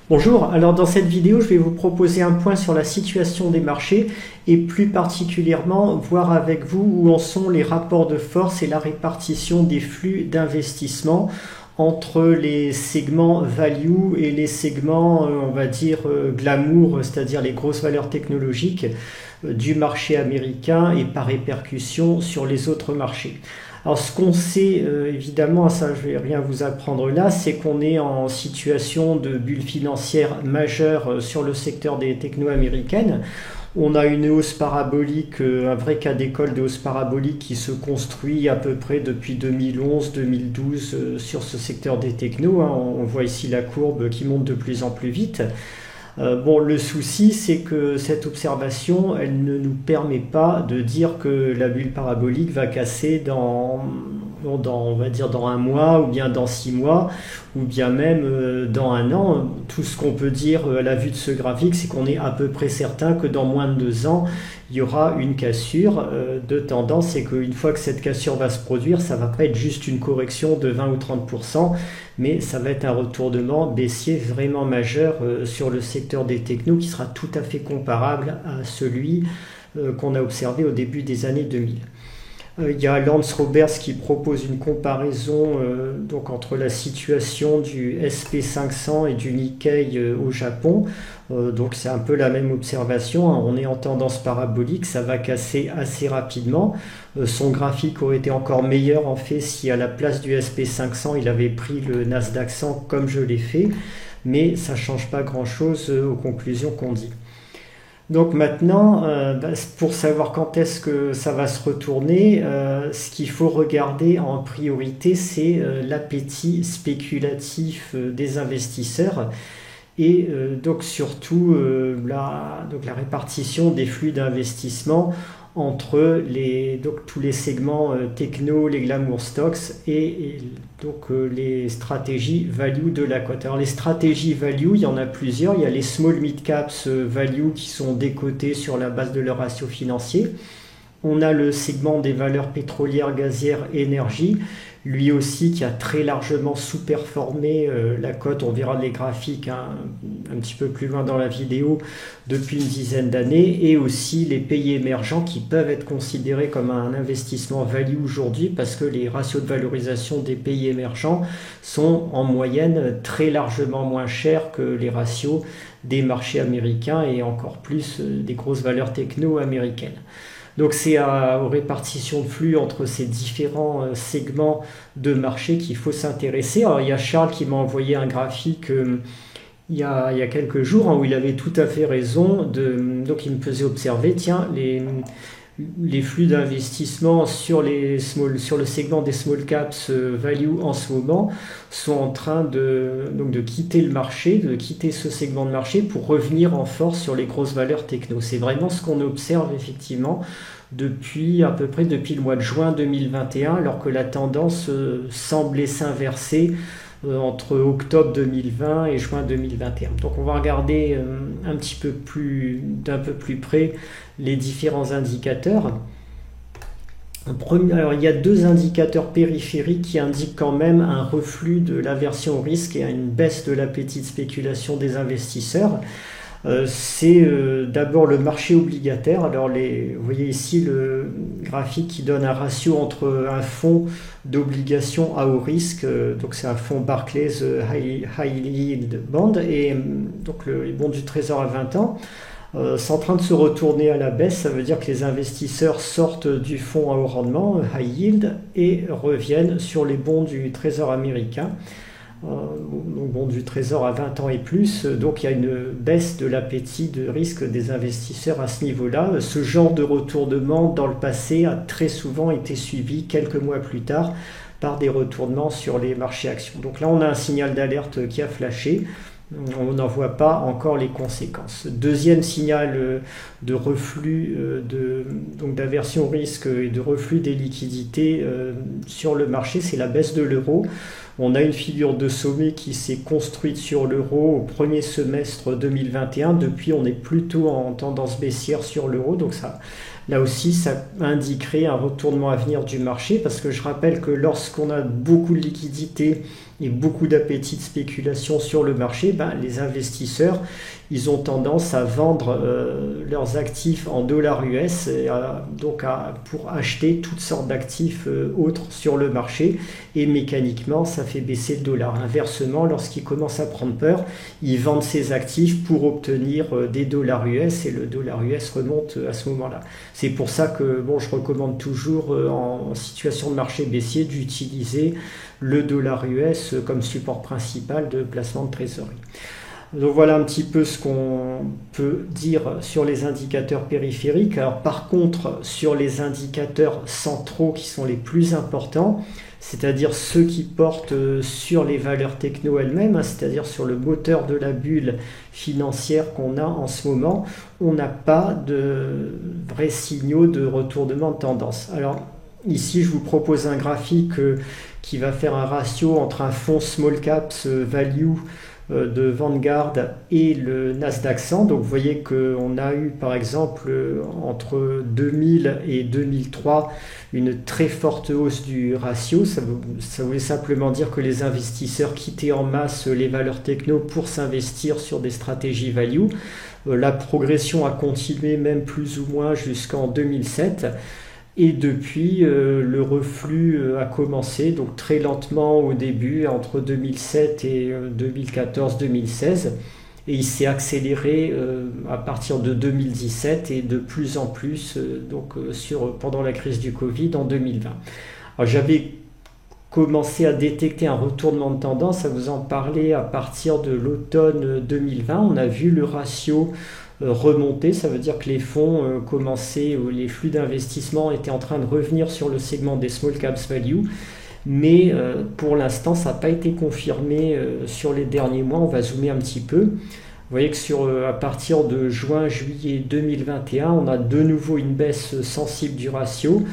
Bonjour, alors dans cette vidéo je vais vous proposer un point sur la situation des marchés et plus particulièrement voir avec vous où en sont les rapports de force et la répartition des flux d'investissement entre les segments value et les segments on va dire glamour, c'est-à-dire les grosses valeurs technologiques du marché américain et par répercussion sur les autres marchés. Alors ce qu'on sait évidemment, ça je vais rien vous apprendre là, c'est qu'on est en situation de bulle financière majeure sur le secteur des techno américaines. On a une hausse parabolique, un vrai cas d'école de hausse parabolique qui se construit à peu près depuis 2011-2012 sur ce secteur des technos. On voit ici la courbe qui monte de plus en plus vite. Bon, le souci, c'est que cette observation, elle ne nous permet pas de dire que la bulle parabolique va casser on va dire dans un mois, ou bien dans 6 mois, ou bien même dans un an. Tout ce qu'on peut dire à la vue de ce graphique, c'est qu'on est à peu près certain que dans moins de 2 ans, il y aura une cassure de tendance et qu'une fois que cette cassure va se produire, ça ne va pas être juste une correction de 20 ou 30%, mais ça va être un retournement baissier vraiment majeur sur le secteur des technos qui sera tout à fait comparable à celui qu'on a observé au début des années 2000. Il y a Lance Roberts qui propose une comparaison donc entre la situation du SP500 et du Nikkei au Japon. Donc c'est un peu la même observation, on est en tendance parabolique, ça va casser assez rapidement. Son graphique aurait été encore meilleur en fait si à la place du SP500 il avait pris le Nasdaq 100 comme je l'ai fait, mais ça ne change pas grand chose aux conclusions qu'on dit. Donc maintenant, pour savoir quand est-ce que ça va se retourner, ce qu'il faut regarder en priorité, c'est l'appétit spéculatif des investisseurs et donc surtout la répartition des flux d'investissement entre tous les segments techno, les glamour stocks et les stratégies value de la cote. Alors les stratégies value, il y en a plusieurs. Il y a les small mid caps value qui sont décotées sur la base de leur ratio financier. On a le segment des valeurs pétrolières, gazières, énergie, lui aussi qui a très largement sous-performé la cote, on verra les graphiques un petit peu plus loin dans la vidéo, depuis une dizaine d'années, et aussi les pays émergents qui peuvent être considérés comme un investissement value aujourd'hui parce que les ratios de valorisation des pays émergents sont en moyenne très largement moins chers que les ratios des marchés américains et encore plus des grosses valeurs techno américaines. Donc c'est aux répartitions de flux entre ces différents segments de marché qu'il faut s'intéresser. Alors il y a Charles qui m'a envoyé un graphique il y a quelques jours où il avait tout à fait raison. Donc il me faisait observer, tiens, les flux d'investissement sur le segment des small caps value en ce moment sont en train de quitter le marché, de quitter ce segment de marché pour revenir en force sur les grosses valeurs techno. C'est vraiment ce qu'on observe effectivement à peu près depuis le mois de juin 2021, alors que la tendance semblait s'inverser entre octobre 2020 et juin 2021. Donc on va regarder d'un peu plus près les différents indicateurs. Alors, il y a 2 indicateurs périphériques qui indiquent quand même un reflux de l'aversion au risque et une baisse de l'appétit de spéculation des investisseurs. C'est d'abord le marché obligataire. Alors vous voyez ici le graphique qui donne un ratio entre un fonds d'obligations à haut risque, donc c'est un fonds Barclays High Yield Bond, et donc les bons du Trésor à 20 ans. C'est en train de se retourner à la baisse, ça veut dire que les investisseurs sortent du fonds à haut rendement, high yield, et reviennent sur les bons du Trésor américain. Donc bon, du Trésor à 20 ans et plus, donc il y a une baisse de l'appétit de risque des investisseurs à ce niveau-là. Ce genre de retournement dans le passé a très souvent été suivi quelques mois plus tard par des retournements sur les marchés actions. Donc là on a un signal d'alerte qui a flashé. On n'en voit pas encore les conséquences. Deuxième signal de reflux, d'aversion au risque et de reflux des liquidités sur le marché, c'est la baisse de l'euro. On a une figure de sommet qui s'est construite sur l'euro au premier semestre 2021. Depuis, on est plutôt en tendance baissière sur l'euro, donc ça Là aussi, ça indiquerait un retournement à venir du marché, parce que je rappelle que lorsqu'on a beaucoup de liquidités et beaucoup d'appétit de spéculation sur le marché, les investisseurs, ils ont tendance à vendre leurs actifs en dollars US, pour acheter toutes sortes d'actifs autres sur le marché, et mécaniquement, ça fait baisser le dollar. Inversement, lorsqu'ils commencent à prendre peur, ils vendent ces actifs pour obtenir des dollars US, et le dollar US remonte à ce moment-là. C'est pour ça que je recommande toujours en situation de marché baissier d'utiliser le dollar US comme support principal de placement de trésorerie. Donc voilà un petit peu ce qu'on peut dire sur les indicateurs périphériques. Alors par contre, sur les indicateurs centraux qui sont les plus importants, c'est-à-dire ceux qui portent sur les valeurs techno elles-mêmes, c'est-à-dire sur le moteur de la bulle financière qu'on a en ce moment, on n'a pas de vrais signaux de retournement de tendance. Alors ici, je vous propose un graphique qui va faire un ratio entre un fonds small caps value de Vanguard et le Nasdaq 100. Donc vous voyez qu'on a eu par exemple entre 2000 et 2003 une très forte hausse du ratio. Ça voulait simplement dire que les investisseurs quittaient en masse les valeurs techno pour s'investir sur des stratégies value. La progression a continué même plus ou moins jusqu'en 2007. Et depuis, le reflux a commencé, donc très lentement au début, entre 2007 et 2014-2016. Et il s'est accéléré à partir de 2017 et de plus en plus pendant la crise du Covid en 2020. Alors, j'avais commencé à détecter un retournement de tendance, à vous en parler à partir de l'automne 2020. On a vu le ratio remonter, ça veut dire que les fonds les flux d'investissement étaient en train de revenir sur le segment des small caps value, mais pour l'instant ça n'a pas été confirmé sur les derniers mois. On va zoomer un petit peu. Vous voyez que à partir de juin-juillet 2021, on a de nouveau une baisse sensible du ratio.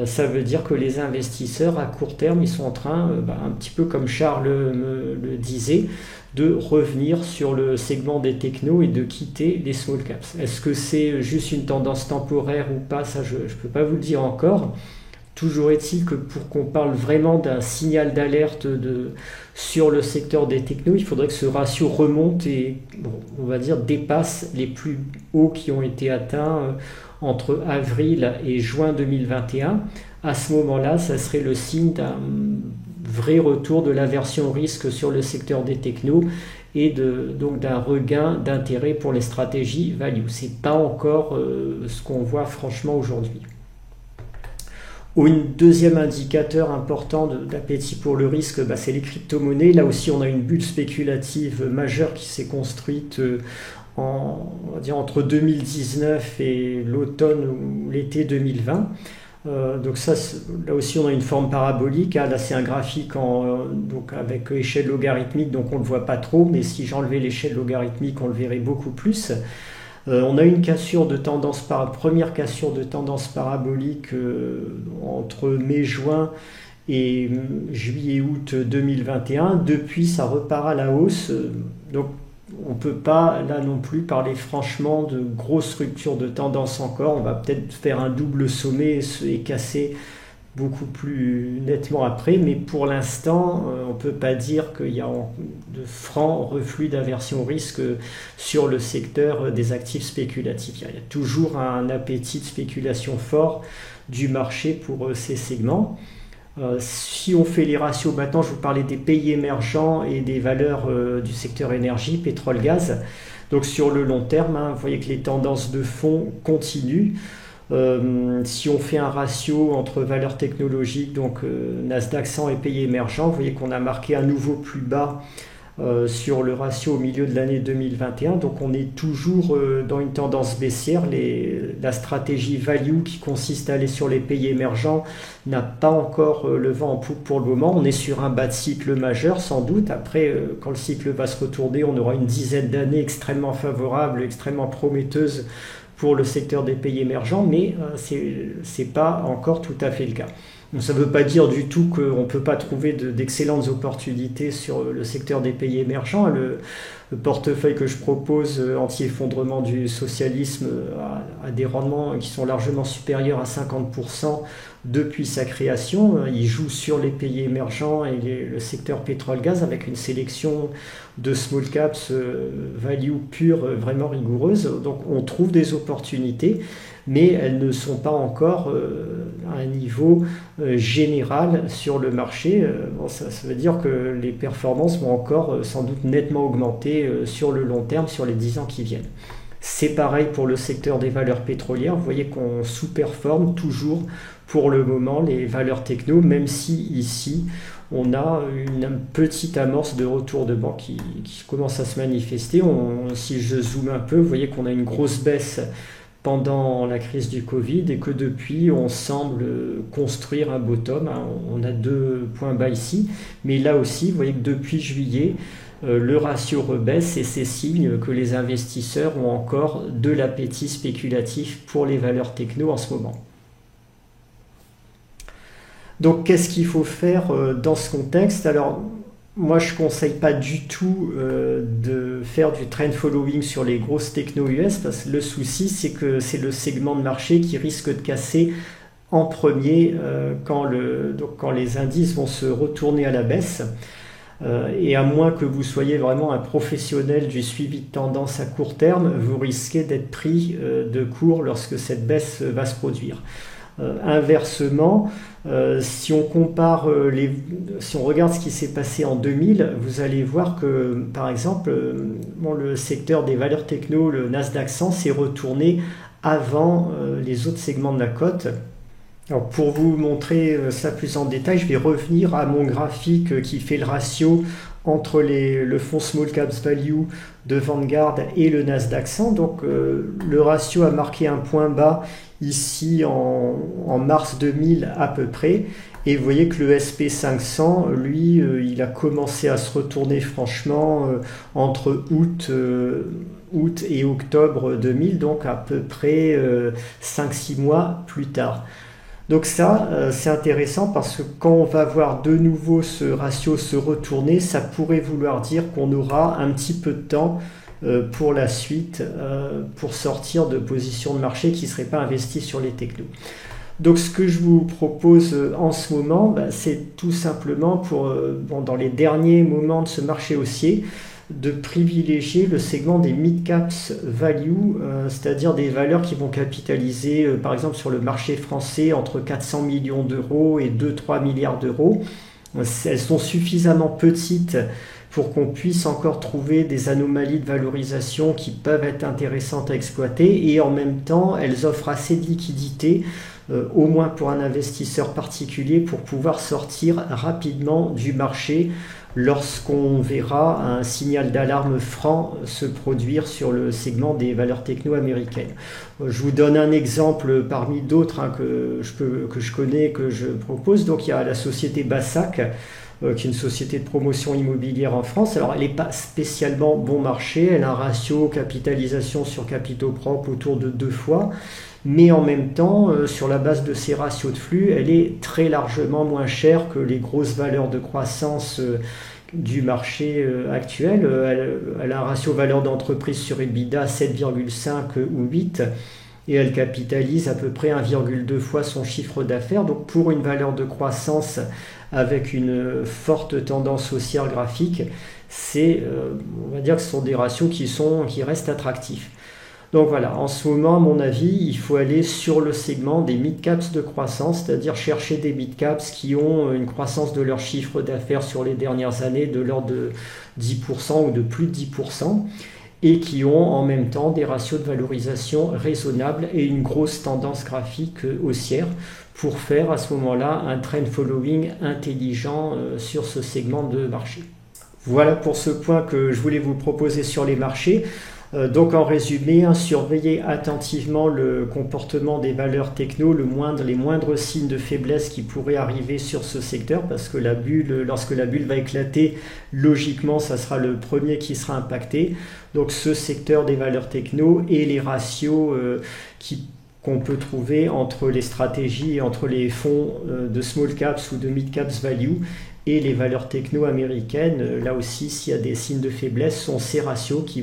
Ça veut dire que les investisseurs à court terme, ils sont en train, un petit peu comme Charles me le disait, de revenir sur le segment des technos et de quitter les small caps. Est-ce que c'est juste une tendance temporaire ou pas? Ça, je ne peux pas vous le dire encore. Toujours est-il que pour qu'on parle vraiment d'un signal d'alerte sur le secteur des technos, il faudrait que ce ratio remonte et, on va dire, dépasse les plus hauts qui ont été atteints entre avril et juin 2021. À ce moment-là, ça serait le signe d'un vrai retour de l'aversion au risque sur le secteur des technos et donc d'un regain d'intérêt pour les stratégies value. Ce n'est pas encore ce qu'on voit franchement aujourd'hui. Un deuxième indicateur important d'appétit pour le risque, c'est les crypto-monnaies. Là aussi, on a une bulle spéculative majeure qui s'est construite entre 2019 et l'automne ou l'été 2020. Donc ça, là aussi, on a une forme parabolique. Là, c'est un graphique avec échelle logarithmique, donc on ne le voit pas trop, mais si j'enlevais l'échelle logarithmique, on le verrait beaucoup plus. On a une première cassure de tendance parabolique entre mai-juin et juillet-août 2021. Depuis, ça repart à la hausse. Donc, on ne peut pas, là non plus, parler franchement de grosse rupture de tendance encore. On va peut-être faire un double sommet et casser beaucoup plus nettement après, mais pour l'instant, on ne peut pas dire qu'il y a de francs reflux d'aversion au risque sur le secteur des actifs spéculatifs. Il y a toujours un appétit de spéculation fort du marché pour ces segments. Si on fait les ratios, maintenant je vous parlais des pays émergents et des valeurs du secteur énergie, pétrole, gaz. Donc sur le long terme, vous voyez que les tendances de fond continuent. Si on fait un ratio entre valeurs technologiques, donc Nasdaq 100 et pays émergents, vous voyez qu'on a marqué un nouveau plus bas sur le ratio au milieu de l'année 2021. Donc on est toujours dans une tendance baissière. La stratégie value qui consiste à aller sur les pays émergents n'a pas encore le vent en poupe pour le moment. On est sur un bas de cycle majeur sans doute. Après, quand le cycle va se retourner, on aura une dizaine d'années extrêmement favorables, extrêmement prometteuses pour le secteur des pays émergents, mais c'est pas encore tout à fait le cas. Ça ne veut pas dire du tout qu'on ne peut pas trouver d'excellentes opportunités sur le secteur des pays émergents. Le portefeuille que je propose, anti-effondrement du socialisme, a des rendements qui sont largement supérieurs à 50% depuis sa création. Il joue sur les pays émergents et le secteur pétrole-gaz avec une sélection de small caps value pure vraiment rigoureuse. Donc on trouve des opportunités, mais elles ne sont pas encore à un niveau général sur le marché. Ça veut dire que les performances vont encore sans doute nettement augmenter sur le long terme, sur les 10 ans qui viennent. C'est pareil pour le secteur des valeurs pétrolières. Vous voyez qu'on sous-performe toujours pour le moment les valeurs techno, même si ici on a une petite amorce de retournement qui commence à se manifester. Si je zoome un peu, vous voyez qu'on a une grosse baisse pendant la crise du Covid et que depuis on semble construire un bottom. On a 2 points bas ici, mais là aussi vous voyez que depuis juillet le ratio rebaisse et c'est signe que les investisseurs ont encore de l'appétit spéculatif pour les valeurs techno en ce moment. Donc qu'est-ce qu'il faut faire dans ce contexte? Alors moi je ne conseille pas du tout de faire du trend following sur les grosses techno US parce que le souci c'est que c'est le segment de marché qui risque de casser en premier quand les indices vont se retourner à la baisse. Et à moins que vous soyez vraiment un professionnel du suivi de tendance à court terme, vous risquez d'être pris de court lorsque cette baisse va se produire. Inversement, si on compare si on regarde ce qui s'est passé en 2000, vous allez voir que par exemple le secteur des valeurs techno, le Nasdaq 100 s'est retourné avant les autres segments de la cote. Alors pour vous montrer ça plus en détail, je vais revenir à mon graphique qui fait le ratio entre le fonds Small Caps Value de Vanguard et le Nasdaq 100. Donc le ratio a marqué un point bas ici en mars 2000 à peu près. Et vous voyez que le SP500, lui, il a commencé à se retourner franchement entre août et octobre 2000, donc à peu près 5-6 mois plus tard. Donc ça, c'est intéressant parce que quand on va voir de nouveau ce ratio se retourner, ça pourrait vouloir dire qu'on aura un petit peu de temps pour la suite, pour sortir de positions de marché qui ne seraient pas investies sur les technos. Donc ce que je vous propose en ce moment, c'est tout simplement dans les derniers moments de ce marché haussier, de privilégier le segment des mid-caps value, c'est-à-dire des valeurs qui vont capitaliser, par exemple sur le marché français, entre 400 millions d'euros et 2-3 milliards d'euros. Elles sont suffisamment petites pour qu'on puisse encore trouver des anomalies de valorisation qui peuvent être intéressantes à exploiter et en même temps, elles offrent assez de liquidité, au moins pour un investisseur particulier, pour pouvoir sortir rapidement du marché lorsqu'on verra un signal d'alarme franc se produire sur le segment des valeurs techno américaines. Je vous donne un exemple parmi d'autres que je connais, que je propose. Donc il y a la société Bassac, qui est une société de promotion immobilière en France. Alors elle n'est pas spécialement bon marché, elle a un ratio capitalisation sur capitaux propres autour de 2 fois. Mais en même temps, sur la base de ces ratios de flux, elle est très largement moins chère que les grosses valeurs de croissance du marché actuel. Elle a un ratio valeur d'entreprise sur EBITDA 7,5 ou 8 et elle capitalise à peu près 1,2 fois son chiffre d'affaires. Donc pour une valeur de croissance avec une forte tendance haussière graphique, on va dire que ce sont des ratios qui restent attractifs. Donc voilà, en ce moment, à mon avis, il faut aller sur le segment des mid-caps de croissance, c'est-à-dire chercher des mid-caps qui ont une croissance de leur chiffre d'affaires sur les dernières années de l'ordre de 10% ou de plus de 10%, et qui ont en même temps des ratios de valorisation raisonnables et une grosse tendance graphique haussière pour faire à ce moment-là un trend following intelligent sur ce segment de marché. Voilà pour ce point que je voulais vous proposer sur les marchés. Donc en résumé, surveillez attentivement le comportement des valeurs techno, les moindres signes de faiblesse qui pourraient arriver sur ce secteur, parce que lorsque la bulle va éclater, logiquement, ça sera le premier qui sera impacté. Donc ce secteur des valeurs techno et les ratios qui qu'on peut trouver entre les stratégies, entre les fonds de small caps ou de mid caps value et les valeurs techno américaines. Là aussi, s'il y a des signes de faiblesse, sont ces ratios qui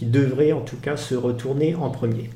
devraient en tout cas se retourner en premier.